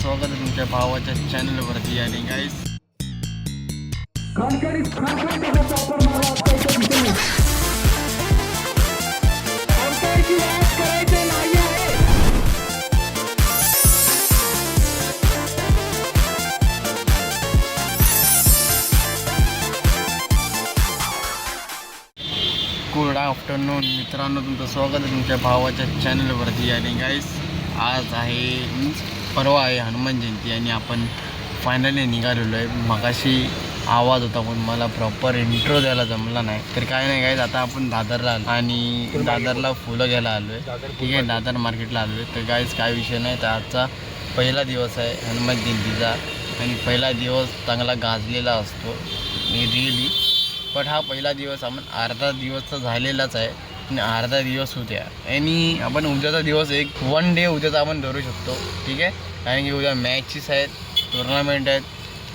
स्वागत आहे तुमच्या भावाच्या चॅनलवरती. आणि गाईस गुड आफ्टरनून मित्रांनो, तुमचं स्वागत आहे तुमच्या भावाच्या चॅनलवरती. आणि गाईस आज आहे परवा आहे हनुमान जयंती आणि आपण फायनली निघालेलो आहे. मगाशी आवाज होता पण मला प्रॉपर इंट्रो द्यायला जमला नाही. तर काय नाही गाईस, आता आपण दादरला आलो आणि दादरला फुलं घ्यायला आलो आहे. ठीक आहे, दादर मार्केटला आलो आहे. तर गाईस काय विषय नाही, तर आजचा पहिला दिवस आहे हनुमान जयंतीचा आणि पहिला दिवस चांगला गाजलेला असतो रिअली. पण हा पहिला दिवस आपण अर्धा दिवस तर झालेलाच आहे आणि अर्धा दिवस उद्या आणि आपण उद्याचा दिवस एक 1 डे उद्याचा आपण धरू शकतो. ठीक आहे, कारण की उद्या मॅचेस आहेत, टुर्नामेंट आहेत.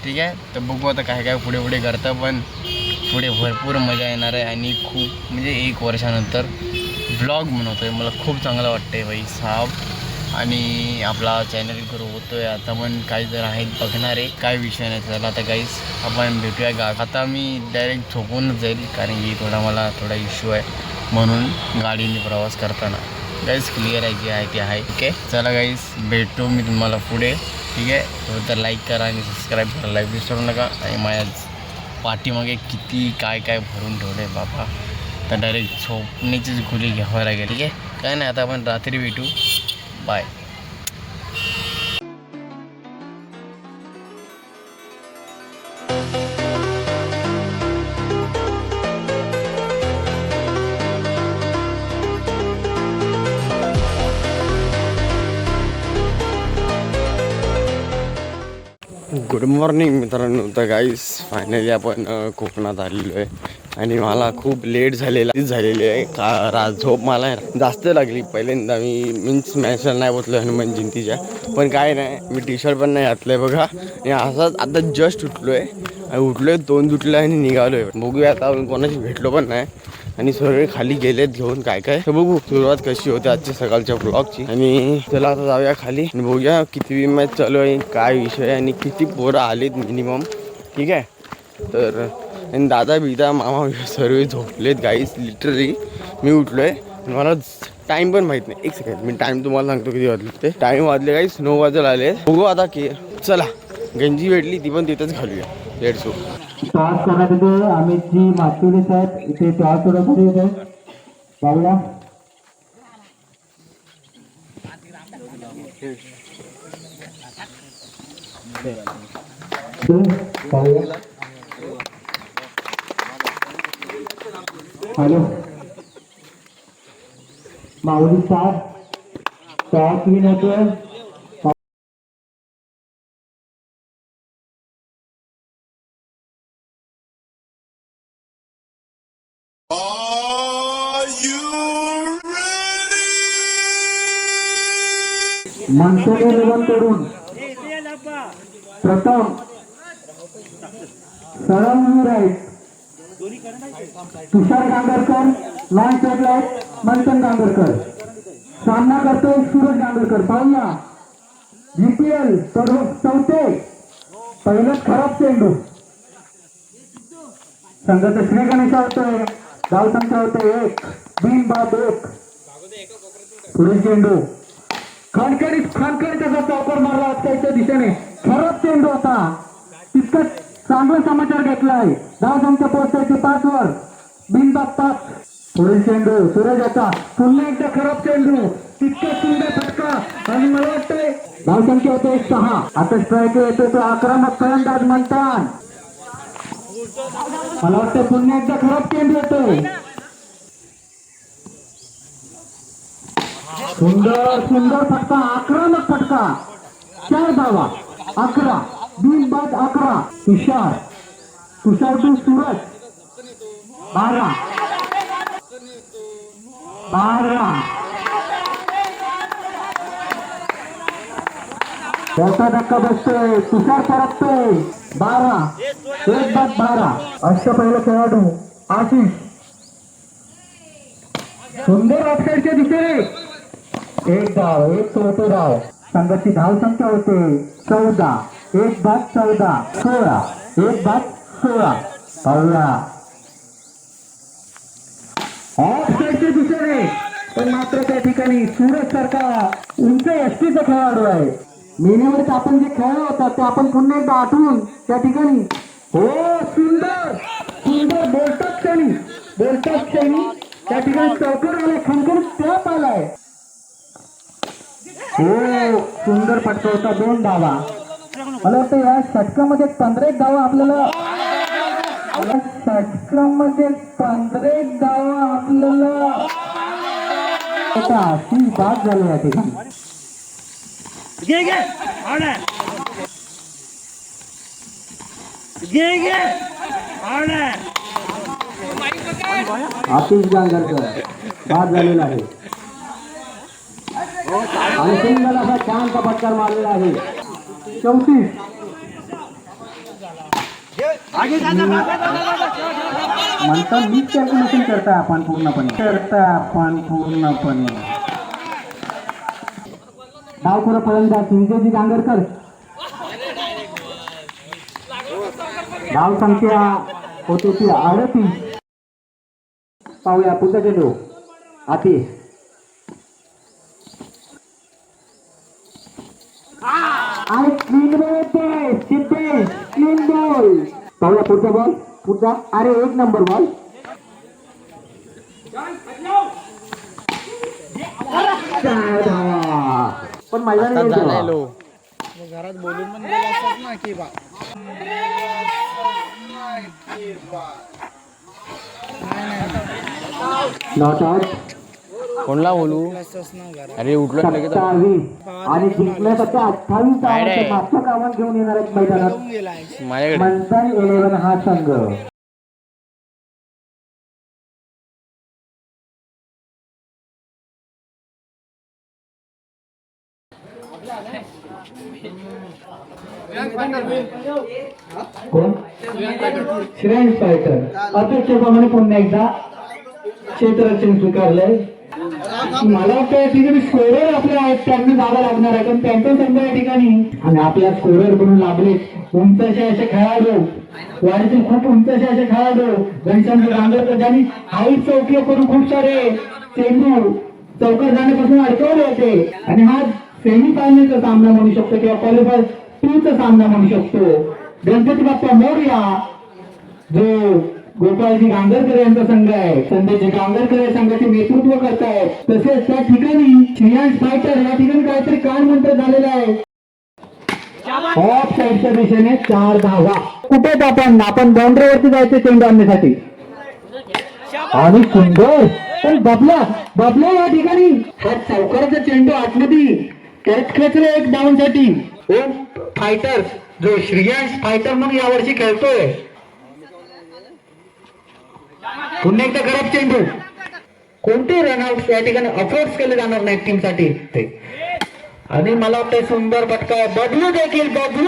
ठीक आहे, तर बघू आता काय काय पुढे पुढे करतं, पण पुढे भरपूर मजा येणार आहे आणि खूप म्हणजे 1 वर्षानंतर व्लॉग बनवतो आहे. मला खूप चांगलं वाटतं आहे भाई साहब. आणि आपला चॅनल ग्रो होतो आहे आता, पण काही जर आहेत बघणारे, काय विषय नाही. चला आता गाईस आपण भेटूया आता मी डायरेक्ट झोपूनच जाईल कारण की मला थोडा इश्यू आहे म्हणून गाडीने प्रवास करताना. गाईस क्लिअर आहे जे आहे ते आहे. ठीक आहे, चला गाईस भेटतो मी तुम्हाला पुढे. ठीक आहे, तर लाईक करा आणि सबस्क्राईब करायला विसरू नका. आणि माझ्या पाठीमागे किती काय काय भरून ठेवलं आहे बाबा, तर डायरेक्ट झोपण्याचीच गोळी घ्यावं लागेल. ठीक आहे, काय नाही, आता आपण रात्री भेटू. बाय. गुड मॉर्निंग मित्रांनो. तर गाईस फायनली आपण कोकणात आलेलो आहे आणि मला खूप लेट झालेली आहे का झोप मला जास्त लागली. पहिल्यांदा मी मीन्स मॅचला नाही बसलो हनुमान जयंतीच्या, पण काय नाही, मी टी शर्ट पण नाही घातलं आहे बघा. आणि असंच आता जस्ट उठलो आहे 2 दुटलं आणि निघालो आहे. बघूया आता, कोणाशी भेटलो पण नाही आणि सर्व खाली गेलेत घेऊन काय काय. तर बघू सुरुवात कशी होते आजच्या सकाळच्या ब्लॉगची. आणि चला आता जाऊया खाली आणि बघूया किती मॅच चालू आहे, काय विषय आणि किती पोरं आलेत मिनिमम. ठीक आहे, तर आणि दादा बिदा मामा सर्व झोपलेत गाईस. लिटरली मी उठलो आहे, मला टाईम पण माहीत नाही. 1 सेकंड मी टाईम तुम्हाला सांगतो किती वाजले. ते टाईम वाजले गाईस 9 वाजता आले. बघू आता की चला गंजी भेटली ती पण तिथंच घालूया. Let's go. टॉस करण्यात येते. अमितजी मातुरे साहेब इथे टॉस उडवण्यात येते. पाहूया. पाहूया. हॅलो माऊली साहेब, टॉस विन होतोय. मनसोडे निगमकडून प्रथम सरळ राईट तुषार गांगरकर, लॉन साईडला मंथन गांगरकर. सामना करतोय सूरज गांगरकर. पाहूया. जीपीएल चौथे पहिलेच खराब चेंडू. संघाचा श्री गणेश होतोय. धावसंख्या होते 1, बिनबाद 1. पुढील चेंडू खणखणीत त्याचा चौकार मारला त्याच्या दिशेने. खराब चेंडू होता, तितकं चांगला समाचार घेतलाय. धावसंख्या पोहोचते 5 वर, बिनबाद 5. पुढील चेंडू सूरज होता. पुन्हा एकदा खराब चेंडू, तितकं सुंदर फटका आणि मला वाटतंय धावसंख्या होते 6. आता स्ट्राईक येतो तो आक्रमक फलंदाज म्हणतात. मला वाटतं पुन्हा एकदा खराब चेंडू येतोय. सुंदर फटका, आक्रमक फटका. 4 धावा, 11 बिनबाद 11. तुषार टू सूरज 12. त्याचा धक्का बसतोय. तुषार परततोय. 12 1 बाद 12. अष्टपैलू खेळाडू आशिष सुंदर ऑफसाईडच्या दिशेने. 1 धाव, 1 चौथे धाव. संघाची धावसंख्या होते 14. 1-14 16. 1-16. पाहूया ऑफसाईडच्या दिशेने, पण मात्र त्या ठिकाणी सूरज सारखा उंच एसटीचा खेळाडू आहे. मेन्यूवरती आपण जे खेळलो होता ते आपण पुन्हा एकदा आठवून त्या ठिकाणी हो सुंदर सुंदर बोलतात क्षणी त्या ठिकाणी चौकर आलाय, खणखण टॅप आलाय. हो सुंदर पटका होता. 2 धावा. मला वाटतं या षटकामध्ये 15 धावा आपल्याला षटकामध्ये 15 धावा आपल्याला अशी बाद झाली या ठिकाणी. आतिश गांगरकर बाद झालेला आहे आणि सिंगल असा छानचा फटकार मारलेला आहे. 34. म्हणता मीच कॅल्क्युलेशन करताय आपण पूर्णपणे डावखोर फलंदाज विजयजी गांगरकर. धाव संख्या होती ती 38. पाहूया पुढचा चेंडू आतिश. आणि clean ball Siddhesh clean ball. पाहूया पुढचा बॉल पुढचा. अरे 1 नंबर बॉल. पण मैदानी घरात बोलून पण गेला असतात ना की बा नॉट आउट. कोणला बोलू? अरे उठलो 27 आणि जिंकण्यासाठी 28 धावांचे मागचं आव्हान घेऊन येणार आहेत मैदानात मंथन 11 हा संघ. कोण? श्रेयस फायटर. अपेक्षेप्रमाणे पुन्हा एकदा क्षेत्ररक्षण स्वीकारलंय. मला वाटतं या ठिकाणी स्कोरर आपले आहेत त्यांना जावं लागणार आहे, कारण त्यांचा संघ या ठिकाणी आणि आपल्या स्कोरर म्हणून लागले उंचशे असे खेळाडू, वाढीतील खूप उंचशे असे खेळाडू घनश्याम गांगरकर ज्यांनी हाईट चौकी करून खूप सारे चेंडू चौकार जाण्यापासून अडकवले होते. आणि हा सेमी फायनलचा सामना म्हणू शकतो किंवा क्वालिफायर 2चा सामना म्हणू शकतो. गणपती बाप्पा मोरया जो गोपाळजी गांगरकर यांचा संघ आहे, संदेश गांगरकर या संघाचे नेतृत्व करतायत. तसेच त्या ठिकाणी श्रेयांश फायटर या ठिकाणी काहीतरी कानमंत्र झालेला आहे. ऑफ साईडच्या दिशेने 4 धावा. कुठे आपण बाउंड्रीवरती जायचं चेंडू आणण्यासाठी आणि सुंदर पण बबल्या या ठिकाणी हा चौकाराचा चेंडू आतमध्ये त्यात खेचले 1 धावांसाठी. फायटर जो श्रेयांश फायटर म्हणून यावर्षी खेळतोय. पुन्हा एकदा खराब चेंडू. कोणते रनआउट या ठिकाणी अफोर्ड केले जाणार नाहीत टीमसाठी. आणि मला वाटतं सुंदर फटका. बबलू देखील पकडू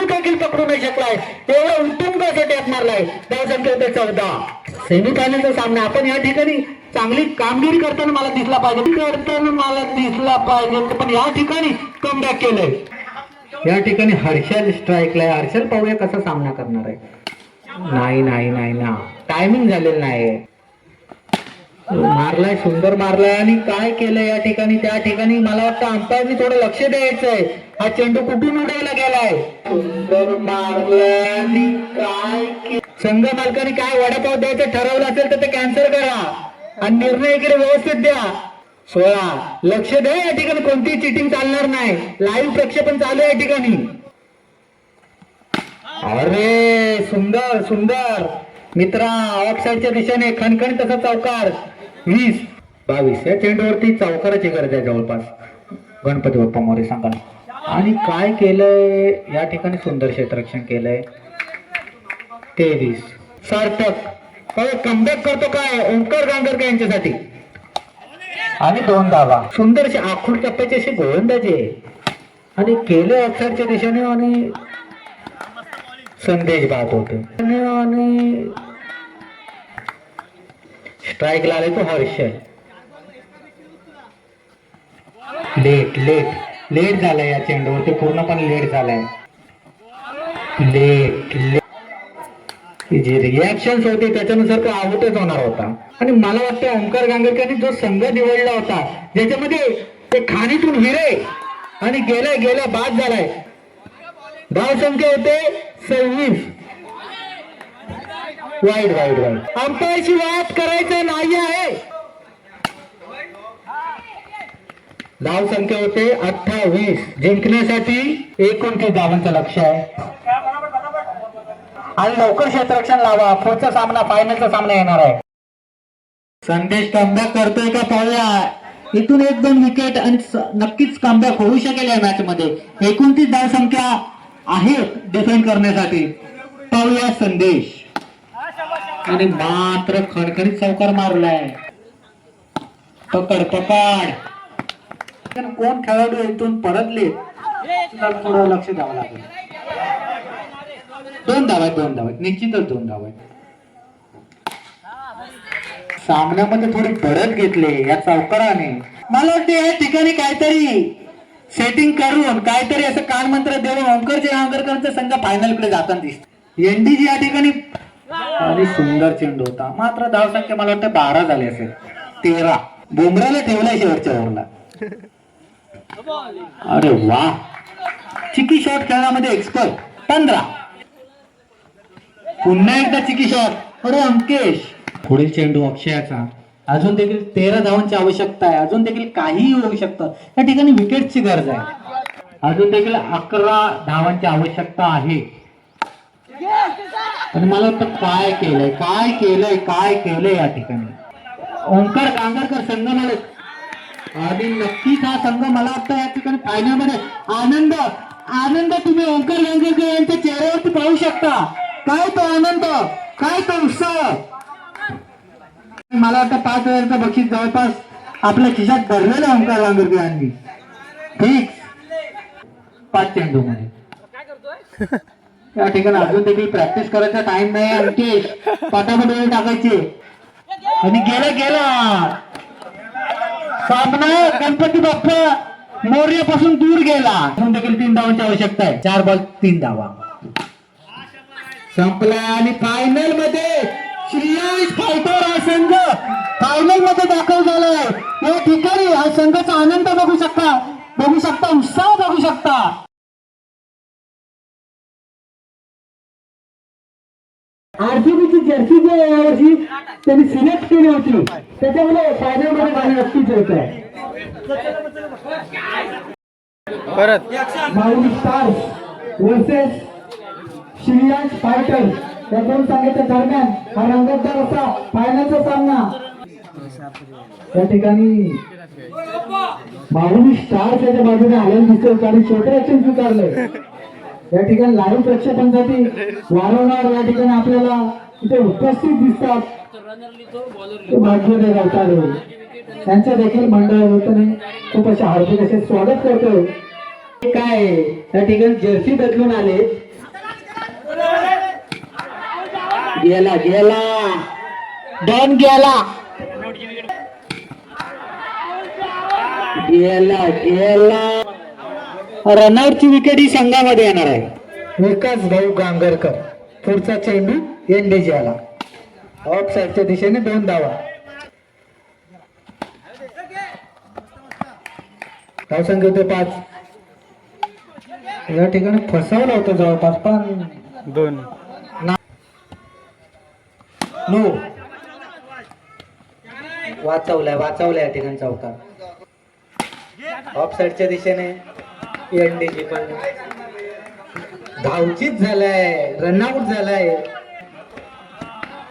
नाही शकलाय. एवढा उत्तुंग असं टॅप मारलाय. धाव संख्या होते 14. सेमीफायनलचा सामना. आपण या ठिकाणी चांगली कामगिरी करताना मला दिसला पाहिजे पण या ठिकाणी कमबॅक केलंय. या ठिकाणी हर्षल स्ट्राईकला आहे. हर्षल पाहूया कसा सामना करणार आहे. नाही ना टायमिंग झालेलं नाही. मारलाय सुंदर मारलाय आणि काय केलंय या ठिकाणी. त्या ठिकाणी मला वाटतं अंपायरनी थोडं लक्ष द्यायचंय. हा चेंडू कुठून उडवायला गेलाय. सुंदर मारलाय आणि काय संघ मालकाने काय वडापाव द्यायचं ठरवलं असेल तर ते कॅन्सल करा आणि निर्णय इकडे व्यवस्थित द्या. 16 लक्ष द्या. या ठिकाणी कोणतीही चिटिंग चालणार नाही. लाईव्ह प्रक्षेपण चालू आहे या ठिकाणी. अरे सुंदर मित्रा ऑफसाईडच्या दिशेने खणखणीत तसा चौकार. 20-22 या चेंडूवरती चौकाराची गरज आहे जवळपास गणपती बाप्पा मोरे सांगाल. आणि काय केलंय या ठिकाणी सुंदर क्षेत्ररक्षण केलंय. 23 सार्थक कमबॅक करतो काय ओंकार गांगरकर यांच्यासाठी आणि 2 धावा. सुंदरशी आखूड टप्प्याचे असे गोलंदाजी आणि केले ऑफसाईडच्या दिशेने आणि संदेश बाद होते आणि स्ट्राईक आले तो हर्षल. लेट लेट झालाय या चेंडूवर, ते पूर्णपणे लेट झालाय. लेट जे रिॲक्शन होते त्याच्यानुसार तो आउटच होणार होता. आणि मला वाटतं ओंकार गांगरकरांनी जो संघ निवडला होता ज्याच्यामध्ये ते खाणीतून हिरे आणि गेल्या बाद झालाय. धाव संख्या होते 26. वाईट अंपायरची वाद करायचं नाही आहे. धाव संख्या होते 28. जिंकण्यासाठी 29 धावांचं लक्ष आहे. आणि लवकर क्षेत्ररक्षण लावा, पुढचा सामना फायनलचा सामना येणार आहे. संदेश कमबॅक करतोय का पाहूया. इथून 1-2 विकेट आणि नक्कीच कमबॅक होऊ शकेल या मॅच मध्ये. 29 धाव संख्या आहे डिफेंड करण्यासाठी. पाहूया संदेश. आणि मात्र खडखडीत चौकार मारलाय. पकड कोण खेळाडू इथून परतले थोडं लक्ष द्यावं लागेल. 2 धाव आहेत निश्चितच 2 धाव आहेत. सामन्यामध्ये थोडी बढत घेतले या चौकाराने. मला वाटते या ठिकाणी काहीतरी सेटिंग करून काहीतरी असं कानमंत्र देऊन ओंकारचे गांगरकरांचा संघ फायनल कडे जाताना दिसतो. एनडीजी या ठिकाणी आणि सुंदर चेंडू होता. मात्र धाव संख्या मला वाटतं 12 झाली असेल. 13 बुमराला ठेवलाय शेवटच्या ओव्हरला. अरे वा, चिकी शॉट खेळण्यामध्ये एक्सपर्ट. 15 पुन्हा एकदा चिकी शॉट. अरे अंकेश. पुढील चेंडू अक्षयाचा. अजून देखील 13 धावांची आवश्यकता आहे. अजून देखील काहीही होऊ शकतं. या ठिकाणी विकेटची गरज आहे. अजून देखील 11 धावांची आवश्यकता आहे. आणि मला वाटतं काय केलंय या ठिकाणी ओंकार गांगरकर संघ मालक. आणि नक्कीच हा संघ मला वाटतं या ठिकाणी फायनल मध्ये आनंद तुम्ही ओंकार गांगरकर यांच्या चेहऱ्यावरती पाहू शकता. काय तो आनंद, काय तो उत्साह. मला वाटतं 5,000चं बक्षीस जवळपास आपल्या खिशात भरलेलं आहे ओंकार गांगरकर यांनी. ठीक 5 चेंडू मध्ये या ठिकाणी अजून देखील प्रॅक्टिस करायचा टाइम नाही. अंकेश पटापट वेळ टाकायचे. आणि गेला सामना गणपती बाप्पा मोर्यापासून दूर गेला. अजून देखील 3 धावांची आवश्यकता आहे. 4 बॉल 3 धावा संपला. आणि फायनल मध्ये श्रेयस फायटर हा संघ फायनल मध्ये दाखल झालाय. या ठिकाणी हा संघाचा आनंद बघू शकता, उत्साह बघू शकता. आरसीबीची जर्सी जी आहे यावर्षी त्यांनी सिलेक्ट केली होती, त्याच्यामुळे फायनलमध्ये जाणे नक्कीच होत आहे. परत माऊली स्टार्स वर्सेस श्रेयस फायटर या 2 संघाच्या दरम्यान हा रंगतदार असा फायनलचा सामना. या ठिकाणी माऊली स्टार्स याच्या बाजूने आलेला दिसतो आणि क्षेत्ररक्षण स्वीकारलंय. या ठिकाणी लाईव्ह प्रेक्षकांसाठी वारंवार या ठिकाणी आपल्याला इथे उपस्थित दिसतात. भाग्यदेव अवतारे त्यांच्या देखील मंडळ वतीने खूप असे हार्दिक असे स्वागत करतोय. काय या ठिकाणी जर्सी बदलून आले. गेला डॉन गेला रनआउटची विकेट ही संघामध्ये येणार आहे. विकास भाऊ गांगरकर. पुढचा चेंडू एनडीजी आला. ऑफ साईडच्या दिशेने 2 धावा. धाव संख्या होते 5. या ठिकाणी फसवलं होतं जवळपास पण 2 नो वाचवलाय या ठिकाणी चौकार. ऑफ साईडच्या दिशेने एनडीजी पण धावचीत झालाय, रनआउट झालाय.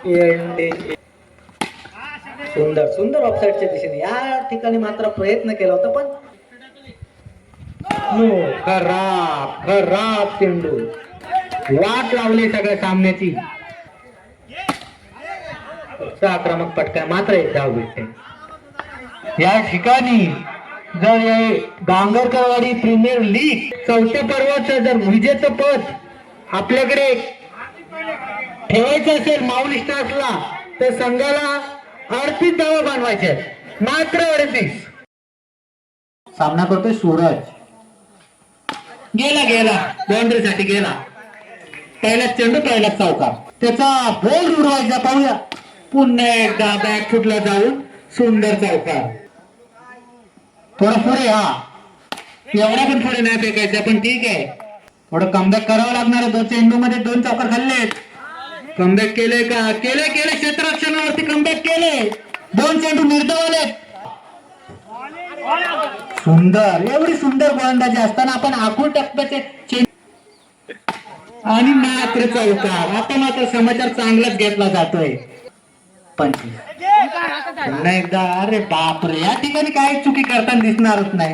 एनडीजी सुंदर ऑफ साईडच्या दिशेने या ठिकाणी मात्र प्रयत्न केला होता पण खराब चेंडू. वाट लावली सगळ्या सामन्याची. आक्रमक फटका मात्र 1 धाव भेटते. या ठिकाणी जर गांगरकरवाडी प्रीमियर लीग 4थ्या पर्वाचं जर विजेचं पद आपल्याकडे ठेवायचं असेल माऊली स्टार्सला तर संघाला 38 धावा बनवायचे, मात्र 38. सामना करतोय सूरज. गेला गेला बाउंड्रीसाठी गेला. पहिलाच चेंडू पहिलाच चौकार. त्याचा बोल उडवायचा पाहूया. पुन्हा एकदा बॅट फुटला जाऊन सुंदर चौकार. थोडा पुढे हा एवढा पण पुढे नाही फेकायचा पण ठीक आहे. थोडं कमबॅक करावं लागणार. 2 चेंडू मध्ये 2 चौकार खाल्लेत. कमबॅक केले का? केले क्षेत्ररक्षणावरती कमबॅक केले. 2 चेंडू निर्धावले. सुंदर एवढी सुंदर गोलंदाजी असताना आपण आखून टप्प्याचे चेंडू आणि मात्र चौकार. आता मात्र समाचार चांगलाच घेतला जातोय. 25 पुन्हा एकदा. अरे बापरे या ठिकाणी काही चुकी करताना दिसणारच नाही.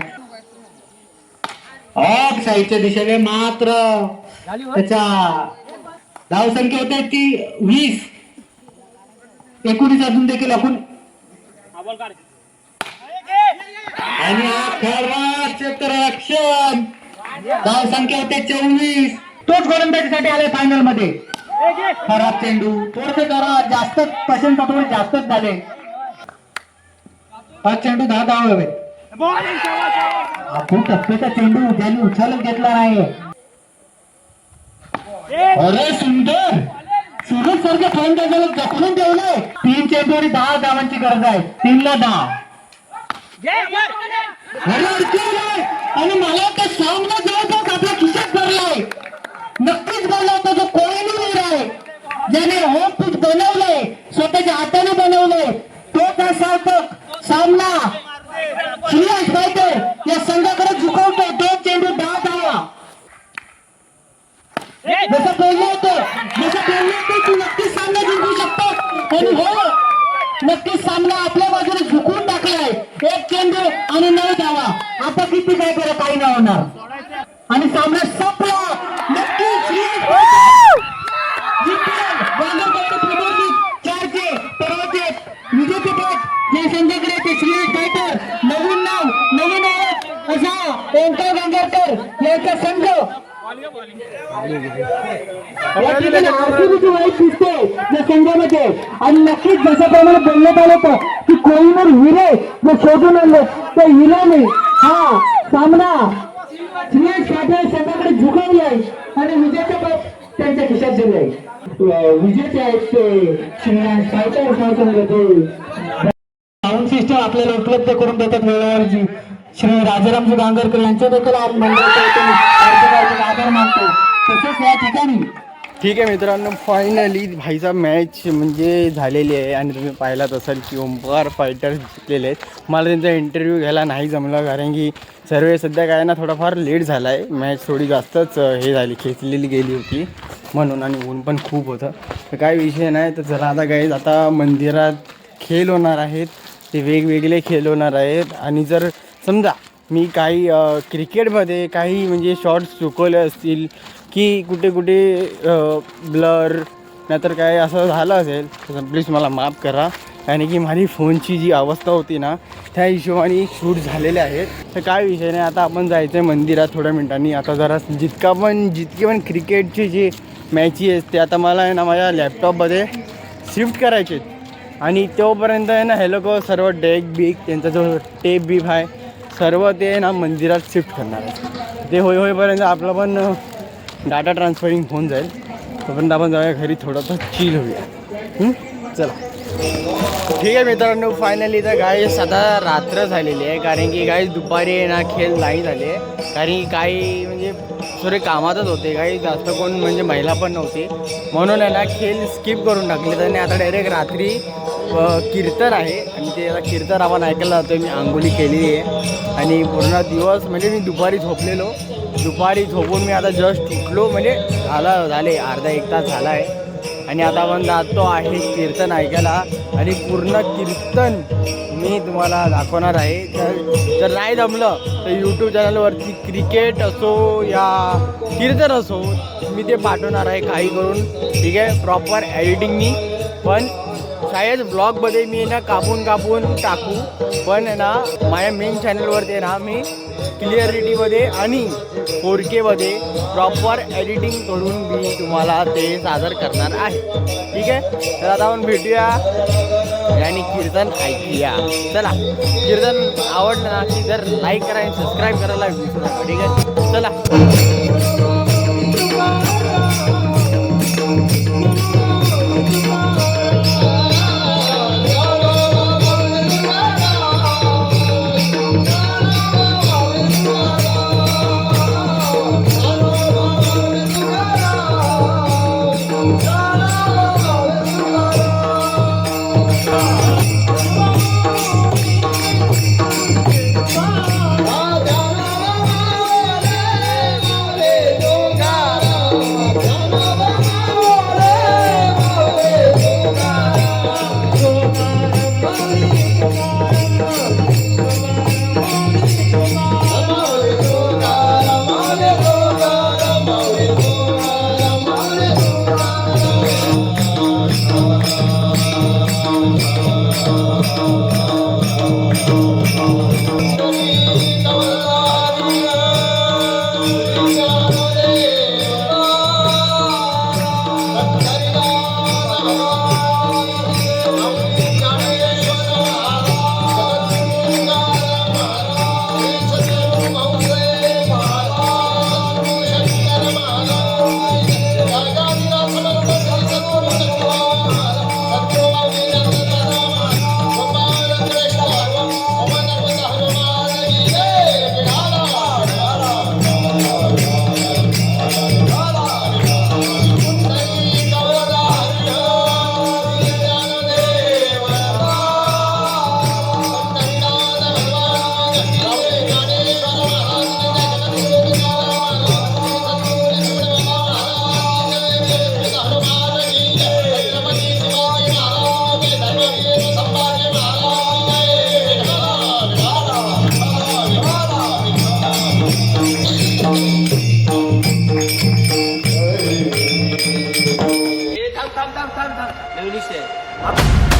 ऑफ साईडच्या दिशेने मात्र त्याच्या धावसंख्या होते ती 20. 19 अजून देखील आपण आणि खरा क्षेत्ररक्षण. धावसंख्या होते 24. तोच गोलंदाजीसाठी आले फायनल मध्ये. खराब चेंडू थोडसे जरा जास्त पसंत थोडे जास्तच झाले. 5 चेंडू 10 धाव हवे. आपण टप्प्याचा चेंडू ज्यांनी उचलत घेतला नाही. अरे सुंदर सुरज सारख्या फलंदाजाला जखडून ठेवलंय. 3 चेंडू आणि 10 धावांची गरज आहे. 3 ला 10. आणि मला तर सामना जवळपास आपल्या खिशात भरलाय. नक्कीच बोलला होता जो कोहिनूर आहे ज्याने होम पिच बनवलंय स्वतःच्या हाताने बनवलंय तोच असा सामना श्रेयस फायटर या संघाकडे झुकवतो. 2 चेंडू 10 धावा. जसं बोललं होतं तू नक्कीच सामना जिंकू शकतो. आणि हो नक्कीच सामना आपल्या बाजूने झुकवून टाकलाय. 1 चेंडू आणि 9 धावा. आता किती काय करा काही नाही होणार आणि सामना संपला. नक्कीच जे संघाकडे ते श्रेयस फायटर नवीन नाव नवीन ओळख असा ओंकार गंगारकर यांचा संघ आरसीबीची वाईट दिसते या संघामध्ये. आणि नक्कीच जशाप्रमाणे बोलण्यात आलं होतं की कोहिनूर हिरे जे शोधून आणले त्या हिऱ्याने हा सामना श्रेयस फायटर संघाकडे झुकवलाय आणि विजयाचा कप त्यांच्या खिशात दिलाय. विजेते आहेत ते श्रेयस फायटर संघाचे साऊंड सिस्टम आपल्याला उपलब्ध करून देतात वेळेवरची श्री राजारामजी गांगरकर यांचे देखील आभार मानतो. तसेच या ठिकाणी ठीक आहे मित्रांनो, फायनली भाईचा मॅच म्हणजे झालेली आहे आणि तुम्ही पाहिलात असाल की ओंकार फायटर जिंकलेले आहेत. मला त्यांचा इंटरव्ह्यू घ्यायला नाही जमलं कारण की सर्व सध्या काय ना थोडाफार लेट झाला आहे. मॅच थोडी जास्तच हे झाली खेचलेली गेली होती म्हणून आणि ऊन पण खूप होतं. तर काय विषय नाही. तर जरा आता काय आता मंदिरात खेळ होणार आहेत. ते वेगवेगळे खेळ होणार आहेत आणि जर समजा मी काही क्रिकेटमध्ये काही म्हणजे शॉट्स चुकवले असतील की कुठे ब्लर नाहीतर काय असं झालं असेल तर प्लीज मला माफ करा. कारण की माझी फोनची जी अवस्था होती ना त्या हिशोबाने शूट झालेले आहेत. तर काय विषय नाही. आता आपण जायचं आहे मंदिरात थोड्या मिनिटांनी. आता जरा जितके पण क्रिकेटचे जे मॅचेस आहेत ते आता मला आहे ना माझ्या लॅपटॉपमध्ये शिफ्ट करायचे आहेत आणि तोपर्यंत आहे ना हे लोक सर्व डेक बीक त्यांचा जो टेप बीप आहे सर्व ते ना मंदिरात शिफ्ट करणार आहे. ते होईपर्यंत आपलं पण डाटा ट्रान्सफरिंग होऊन जाईल. तोपर्यंत आपण जाऊया घरी थोडंसं चिल होऊया. चला ठीक आहे मित्रांनो. फायनली तर गाईस आता रात्र झालेली आहे कारण की गाईस दुपारी ना खेळ नाही झाले कारण की काही म्हणजे थोडे कामातच होते. काही जास्त कोण म्हणजे महिला पण नव्हती म्हणून आहे ना खेळ स्किप करून टाकले. त्यांनी आता डायरेक्ट रात्री कीर्तन आहे आणि ते आता कीर्तन आपण ऐकायला जातो. मी आंघोळी केलेली आहे आणि पूर्ण दिवस म्हणजे मी दुपारी झोपून मी आता जस्ट उठलो म्हणजे झाले अर्धा 1 तास झाला आहे आणि आता आपण जातो आहे कीर्तन ऐकायला आणि पूर्ण कीर्तन मी तुम्हाला दाखवणार आहे. जर नाही जमलं तर यूट्यूब चॅनलवरती क्रिकेट असो या कीर्तन असो मी ते पाठवणार आहे काही करून. ठीक आहे प्रॉपर एडिटिंगनी पण शायद ब्लॉगमध्ये मी ना कापून टाकू पण ना माझ्या मेन चॅनलवरती ना मी क्लिअरिटीमध्ये आणि 4K मध्ये प्रॉपर एडिटिंग करून मी तुम्हाला ते सादर करणार आहे. ठीक आहे, तर आता आपण भेटूया आणि कीर्तन ऐकूया. चला, कीर्तन आवडलं ना की जर लाईक करा आणि सबस्क्राईब करायला विसरू नका. ठीक आहे, चला. थांब. नवीन विषय